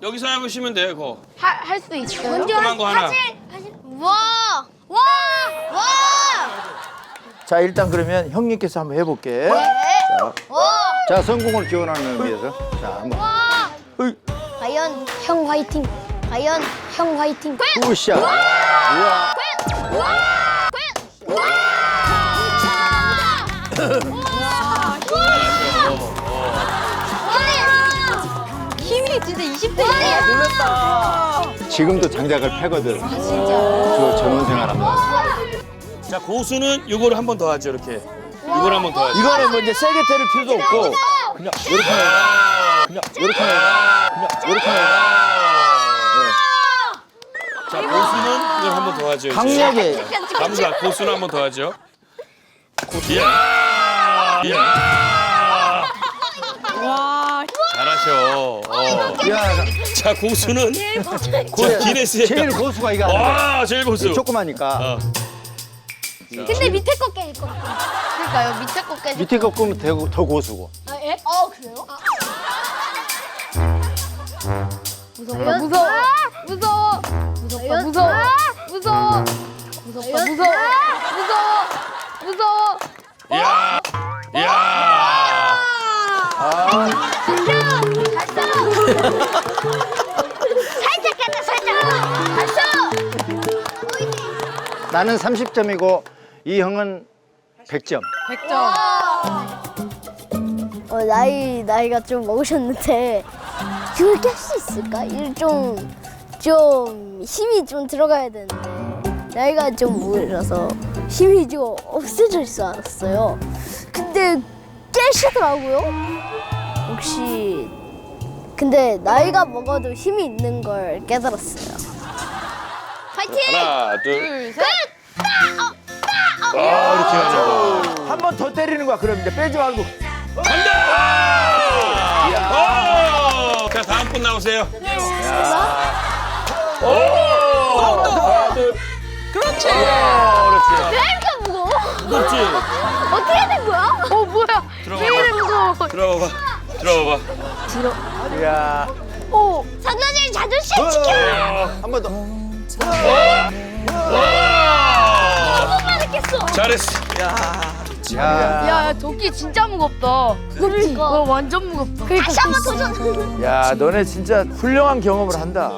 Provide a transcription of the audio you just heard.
여기서 해보시면 돼요, 그거. 할 수 있어요? 먼저 조그만 거 하나. 와! 와! 와! 자, 일단 그러면 형님께서 한번 해볼게. 자, 성공을 기원하는 의미에서. 자, 한번. 으이, 과연 형 화이팅. 과연 형 화이팅. 굿샷. 우와. 힘이 진짜 20대인데. 놀랐다. 지금도 장작을 패거든. 저 전원생활 합니다. 자, 고수는 이거를 한 번 더 하죠, 이렇게. 이걸 한 번 더 하죠. 이거는 뭐 이제 세게 때릴 필요도 없고 그냥 이렇게 해요. 그냥 이렇게 해요. 그냥 이렇게 해요. 자, 고수는 이걸 한 번 더 하죠. 이제. 강력해. 감사, 고수는 한 번 더 하죠. 이야! 이야! 와. 잘하셔. 야, 자, 고수는 자, 기네스에 제일 고수가 이거 아니야. 와, 제일 고수. 조그마니까. 어. 근데 밑에 거 깨질 거 같아. 그러니까요. 밑에 거 깨지. 밑에 거 끄면 더 고수고. 아, 예? 그래요? 무서워. 무서워. 무서워. 무섭다. 무서워. 무서워. 무섭다. 무서워. 무서워. 무서워. 이야! 이야! 살짝 깼다, 살짝. 알았어. 나는 30점이고 이 형은 100점. 100점. 나이가 좀 먹으셨는데 이걸 깰 수 있을까? 이걸 좀 힘이 좀 들어가야 되는데 나이가 좀 먹으셔서 힘이 좀 없어질 줄 알았어요. 근데 깨시더라고요. 혹시 근데 나이가 먹어도 힘이 있는 걸 깨달았어요. 파이팅! 하나, 둘. 둘, 셋. 아, 이렇게 하는 거. 한 번 더 때리는 거야. 그럼 이제 빼지 말고. 간다! 오! 자, 다음 분 나오세요. 오! 그렇지. 그렇지. 왜 이렇게 무거워? 무겁지? 어떻게 된 거야? 뭐야? 왜 이래 무서워? 들어봐. 들어봐. 야. 오, 선생님 자존심 지켜! 한 번 더. 조금만 했겠어. 잘했어. 야. 야, 도끼 진짜 무겁다. 그러니까. 완전 무겁다. 다시 한 번 도전. 야, 너네 진짜 훌륭한 경험을 한다.